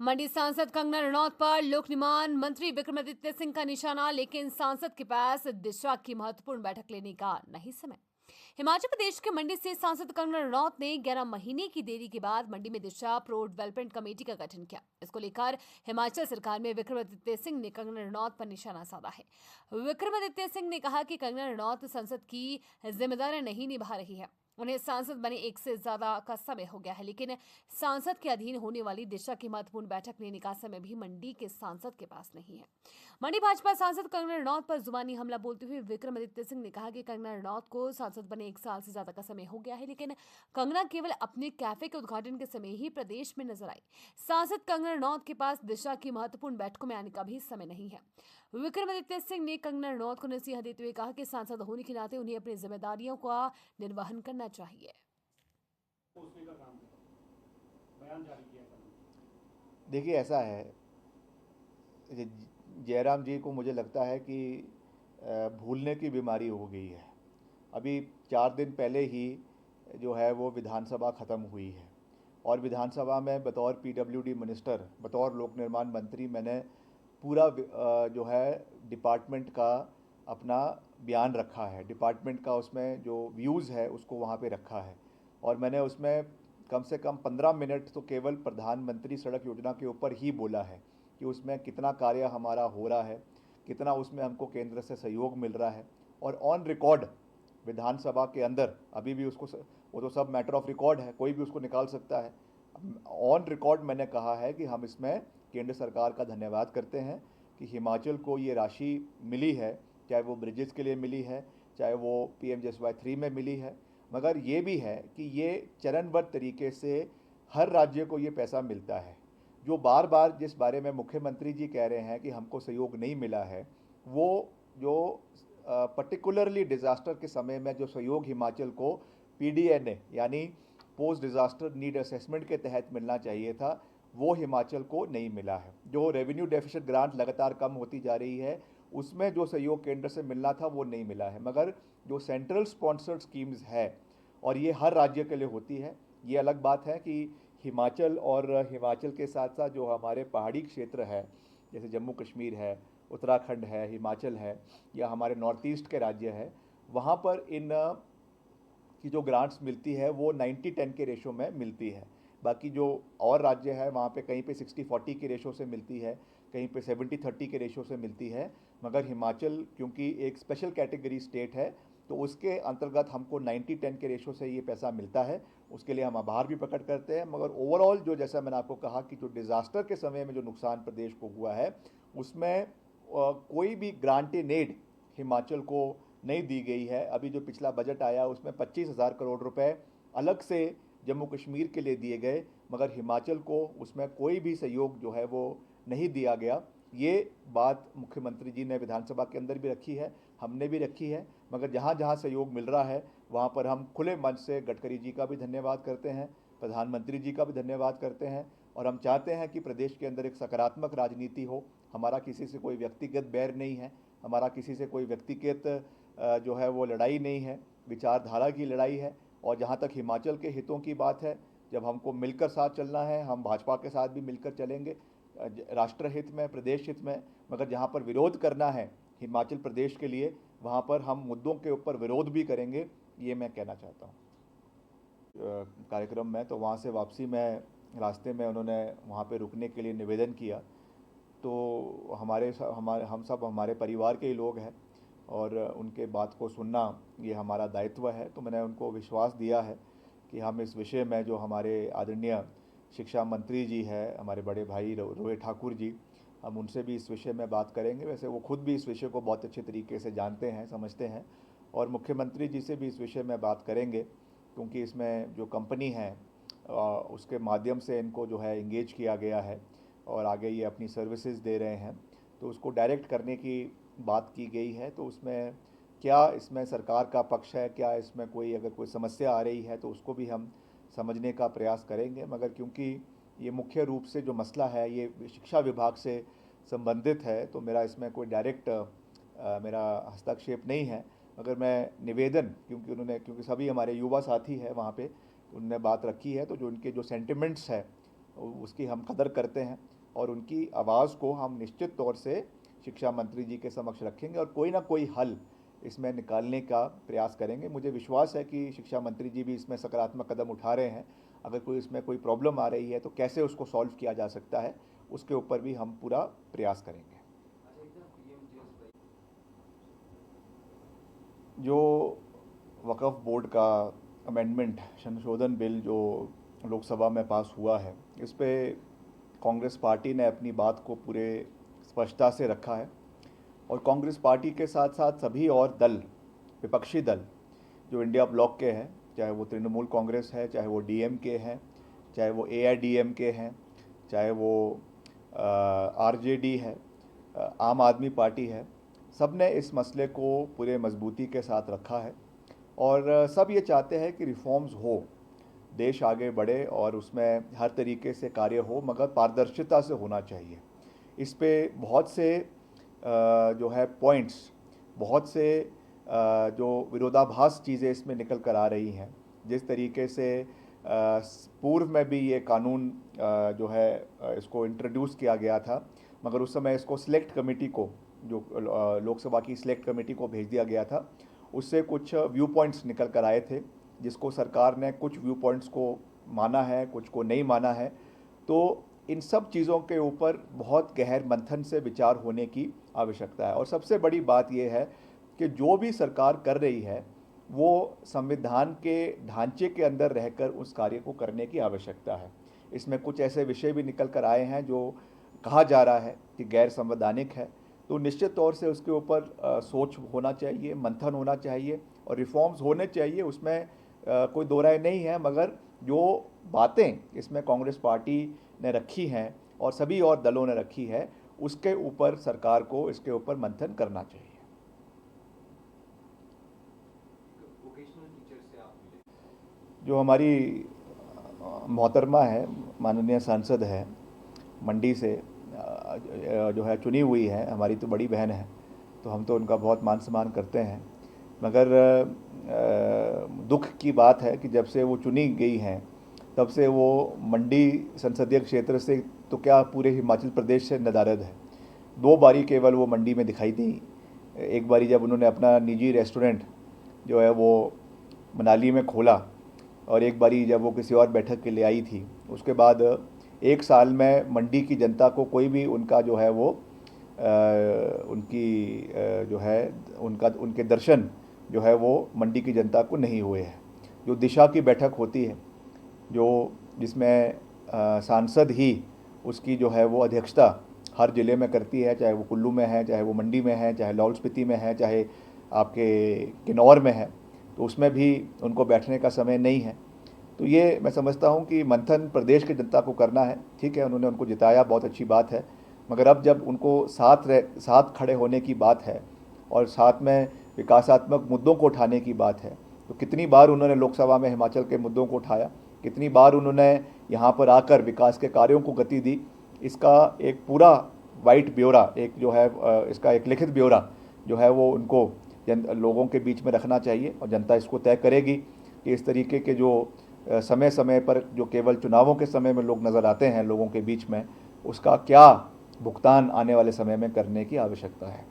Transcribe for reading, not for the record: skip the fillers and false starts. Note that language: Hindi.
मंडी सांसद कंगना रनौत पर लोक निर्माण मंत्री विक्रमादित्य सिंह का निशाना, लेकिन सांसद के पास दिशा की महत्वपूर्ण बैठक लेने का नहीं समय। हिमाचल प्रदेश के मंडी से सांसद कंगना रनौत ने 11 महीने की देरी के बाद मंडी में दिशा प्रो डेवलपमेंट कमेटी का गठन किया। इसको लेकर हिमाचल सरकार में विक्रमादित्य सिंह ने कंगना रनौत पर निशाना साधा है। विक्रमादित्य सिंह ने कहा कि कंगना रनौत संसद की जिम्मेदारियां नहीं निभा रही है। उन्हें सांसद बने 1 से ज्यादा का समय हो गया है, लेकिन सांसद के अधीन होने वाली दिशा की महत्वपूर्ण बैठक लेने का समय भी मंडी के सांसद के पास नहीं है। मंडी भाजपा सांसद कंगना रनौत पर जुबानी हमला बोलते हुए विक्रमादित्य सिंह ने कहा कि कंगना रनौत को सांसद बने 1 साल से ज्यादा का समय हो गया है, लेकिन कंगना केवल अपने कैफे के उद्घाटन के समय ही प्रदेश में नजर आई। सांसद कंगना रनौत के पास दिशा की महत्वपूर्ण बैठकों में आने का भी समय नहीं है। विक्रमादित्य सिंह ने कंगना रनौत को नसीहत देते हुए कहा कि सांसद होने के नाते उन्हें अपनी जिम्मेदारियों का निर्वहन करना चाहिए। देखिए, ऐसा है, जयराम जी को मुझे लगता है कि भूलने की बीमारी हो गई है। अभी 4 दिन पहले ही जो है वो विधानसभा ख़त्म हुई है और विधानसभा में बतौर पीडब्ल्यूडी मिनिस्टर, बतौर लोक निर्माण मंत्री मैंने पूरा जो है डिपार्टमेंट का अपना बयान रखा है। डिपार्टमेंट का उसमें जो व्यूज़ है उसको वहाँ पे रखा है और मैंने उसमें कम से कम 15 मिनट तो केवल प्रधानमंत्री सड़क योजना के ऊपर ही बोला है कि उसमें कितना कार्य हमारा हो रहा है, कितना उसमें हमको केंद्र से सहयोग मिल रहा है। और ऑन रिकॉर्ड विधानसभा के अंदर अभी भी उसको वो तो सब मैटर ऑफ रिकॉर्ड है, कोई भी उसको निकाल सकता है। ऑन रिकॉर्ड मैंने कहा है कि हम इसमें केंद्र सरकार का धन्यवाद करते हैं कि हिमाचल को ये राशि मिली है, चाहे वो ब्रिजेस के लिए मिली है, चाहे वो PMJSY 3 में मिली है। मगर ये भी है कि ये चरणबद्ध तरीके से हर राज्य को ये पैसा मिलता है। जो बार बार जिस बारे में मुख्यमंत्री जी कह रहे हैं कि हमको सहयोग नहीं मिला है, वो जो पर्टिकुलरली डिज़ास्टर के समय में जो सहयोग हिमाचल को PDNA यानी पोस्ट डिज़ास्टर नीड असेसमेंट के तहत मिलना चाहिए था, वो हिमाचल को नहीं मिला है। जो रेवेन्यू डेफिसिट ग्रांट लगातार कम होती जा रही है, उसमें जो सहयोग केंद्र से मिलना था वो नहीं मिला है। मगर जो सेंट्रल स्पॉन्सर्ड स्कीम्स है और ये हर राज्य के लिए होती है, ये अलग बात है कि हिमाचल और हिमाचल के साथ साथ जो हमारे पहाड़ी क्षेत्र है, जैसे जम्मू कश्मीर है, उत्तराखंड है, हिमाचल है, या हमारे नॉर्थ ईस्ट के राज्य है, वहाँ पर इन की जो ग्रांट्स मिलती है वो 90-10 के रेशो में मिलती है। बाकी जो और राज्य है वहाँ पे कहीं पे 60-40 के रेशो से मिलती है, कहीं पे 70-30 के रेशो से मिलती है। मगर हिमाचल क्योंकि एक स्पेशल कैटेगरी स्टेट है, तो उसके अंतर्गत हमको 90-10 के रेशो से ये पैसा मिलता है। उसके लिए हम आभार भी प्रकट करते हैं। मगर ओवरऑल जो, जैसा मैंने आपको कहा कि जो डिज़ास्टर के समय में जो नुकसान प्रदेश को हुआ है, उसमें कोई भी ग्रांटेड एड हिमाचल को नहीं दी गई है। अभी जो पिछला बजट आया उसमें 25,000 करोड़ रुपए अलग से जम्मू कश्मीर के लिए दिए गए, मगर हिमाचल को उसमें कोई भी सहयोग जो है वो नहीं दिया गया। ये बात मुख्यमंत्री जी ने विधानसभा के अंदर भी रखी है, हमने भी रखी है। मगर जहाँ जहाँ सहयोग मिल रहा है वहाँ पर हम खुले मन से गडकरी जी का भी धन्यवाद करते हैं, प्रधानमंत्री जी का भी धन्यवाद करते हैं। और हम चाहते हैं कि प्रदेश के अंदर एक सकारात्मक राजनीति हो। हमारा किसी से कोई व्यक्तिगत बैर नहीं है, हमारा किसी से कोई व्यक्तिगत जो है वो लड़ाई नहीं है, विचारधारा की लड़ाई है। और जहाँ तक हिमाचल के हितों की बात है, जब हमको मिलकर साथ चलना है, हम भाजपा के साथ भी मिलकर चलेंगे राष्ट्र हित में, प्रदेश हित में। मगर जहाँ पर विरोध करना है हिमाचल प्रदेश के लिए, वहाँ पर हम मुद्दों के ऊपर विरोध भी करेंगे, ये मैं कहना चाहता हूँ। कार्यक्रम में तो वहाँ से वापसी में रास्ते में उन्होंने वहाँ पे रुकने के लिए निवेदन किया, तो हम सब हमारे परिवार के ही लोग हैं और उनके बात को सुनना ये हमारा दायित्व है। तो मैंने उनको विश्वास दिया है कि हम इस विषय में, जो हमारे आदरणीय शिक्षा मंत्री जी है, हमारे बड़े भाई रोहित ठाकुर जी, हम उनसे भी इस विषय में बात करेंगे। वैसे वो खुद भी इस विषय को बहुत अच्छे तरीके से जानते हैं, समझते हैं। और मुख्यमंत्री जी से भी इस विषय में बात करेंगे, क्योंकि इसमें जो कंपनी है उसके माध्यम से इनको जो है इंगेज किया गया है और आगे ये अपनी सर्विसेज दे रहे हैं, तो उसको डायरेक्ट करने की बात की गई है। तो उसमें क्या इसमें सरकार का पक्ष है, क्या इसमें कोई अगर कोई समस्या आ रही है तो उसको भी हम समझने का प्रयास करेंगे। मगर क्योंकि ये मुख्य रूप से जो मसला है ये शिक्षा विभाग से संबंधित है, तो मेरा इसमें कोई डायरेक्ट मेरा हस्तक्षेप नहीं है। मगर मैं निवेदन, क्योंकि सभी हमारे युवा साथी हैं वहाँ पे, उनने बात रखी है, तो जो उनके जो सेंटिमेंट्स है उसकी हम कदर करते हैं। और उनकी आवाज़ को हम निश्चित तौर से शिक्षा मंत्री जी के समक्ष रखेंगे और कोई ना कोई हल इसमें निकालने का प्रयास करेंगे। मुझे विश्वास है कि शिक्षा मंत्री जी भी इसमें सकारात्मक कदम उठा रहे हैं। अगर कोई इसमें कोई प्रॉब्लम आ रही है तो कैसे उसको सॉल्व किया जा सकता है, उसके ऊपर भी हम पूरा प्रयास करेंगे। जो वक्फ बोर्ड का अमेंडमेंट संशोधन बिल जो लोकसभा में पास हुआ है, इस पे कांग्रेस पार्टी ने अपनी बात को पूरे स्पष्टता से रखा है और कांग्रेस पार्टी के साथ साथ सभी और दल, विपक्षी दल जो इंडिया ब्लॉक के हैं, चाहे वो तृणमूल कांग्रेस है, चाहे वो डीएमके हैं, चाहे वो एआईडीएमके हैं, चाहे वो आरजेडी है, आम आदमी पार्टी है, सब ने इस मसले को पूरे मजबूती के साथ रखा है और सब ये चाहते हैं कि रिफॉर्म्स हो, देश आगे बढ़े और उसमें हर तरीके से कार्य हो, मगर पारदर्शिता से होना चाहिए। इस पे बहुत से जो है पॉइंट्स, बहुत से जो विरोधाभास चीज़ें इसमें निकल कर आ रही हैं। जिस तरीके से पूर्व में भी ये कानून जो है इसको इंट्रोड्यूस किया गया था, मगर उस समय इसको सिलेक्ट कमेटी को, जो लोकसभा की सिलेक्ट कमेटी को भेज दिया गया था, उससे कुछ व्यू पॉइंट्स निकल कर आए थे, जिसको सरकार ने कुछ व्यू पॉइंट्स को माना है, कुछ को नहीं माना है। तो इन सब चीज़ों के ऊपर बहुत गहर मंथन से विचार होने की आवश्यकता है और सबसे बड़ी बात यह है कि जो भी सरकार कर रही है वो संविधान के ढांचे के अंदर रहकर उस कार्य को करने की आवश्यकता है। इसमें कुछ ऐसे विषय भी निकल कर आए हैं जो कहा जा रहा है कि गैर संवैधानिक है, तो निश्चित तौर से उसके ऊपर सोच होना चाहिए, मंथन होना चाहिए और रिफॉर्म्स होने चाहिए, उसमें कोई दो राय नहीं है। मगर जो बातें इसमें कांग्रेस पार्टी ने रखी हैं और सभी और दलों ने रखी है, उसके ऊपर सरकार को इसके ऊपर मंथन करना चाहिए। जो हमारी मोहतरमा है, माननीय सांसद है, मंडी से जो है चुनी हुई है, हमारी तो बड़ी बहन है, तो हम तो उनका बहुत मान सम्मान करते हैं। मगर दुख की बात है कि जब से वो चुनी गई हैं तब से वो मंडी संसदीय क्षेत्र से तो क्या पूरे हिमाचल प्रदेश से नदारद है। 2 बारी केवल वो मंडी में दिखाई दी। एक बारी जब उन्होंने अपना निजी रेस्टोरेंट जो है वो मनाली में खोला और एक बारी जब वो किसी और बैठक के लिए आई थी। उसके बाद 1 साल में मंडी की जनता को कोई भी उनका जो है वो जो है उनके दर्शन जो है वो मंडी की जनता को नहीं हुए हैं। जो दिशा की बैठक होती है, जो जिसमें सांसद ही उसकी जो है वो अध्यक्षता हर ज़िले में करती है, चाहे वो कुल्लू में है, चाहे वो मंडी में है, चाहे लाहौल स्पीति में है, चाहे आपके किन्नौर में है, तो उसमें भी उनको बैठने का समय नहीं है। तो ये मैं समझता हूँ कि मंथन प्रदेश की जनता को करना है। ठीक है, उन्होंने उनको जिताया, बहुत अच्छी बात है, मगर अब जब उनको साथ खड़े होने की बात है और साथ में विकासात्मक मुद्दों को उठाने की बात है, तो कितनी बार उन्होंने लोकसभा में हिमाचल के मुद्दों को उठाया, कितनी बार उन्होंने यहाँ पर आकर विकास के कार्यों को गति दी। इसका एक पूरा वाइट ब्यौरा, एक जो है इसका एक लिखित ब्यौरा जो है वो उनको लोगों के बीच में रखना चाहिए और जनता इसको तय करेगी कि इस तरीके के जो समय समय पर जो केवल चुनावों के समय में लोग नज़र आते हैं लोगों के बीच में, उसका क्या भुगतान आने वाले समय में करने की आवश्यकता है।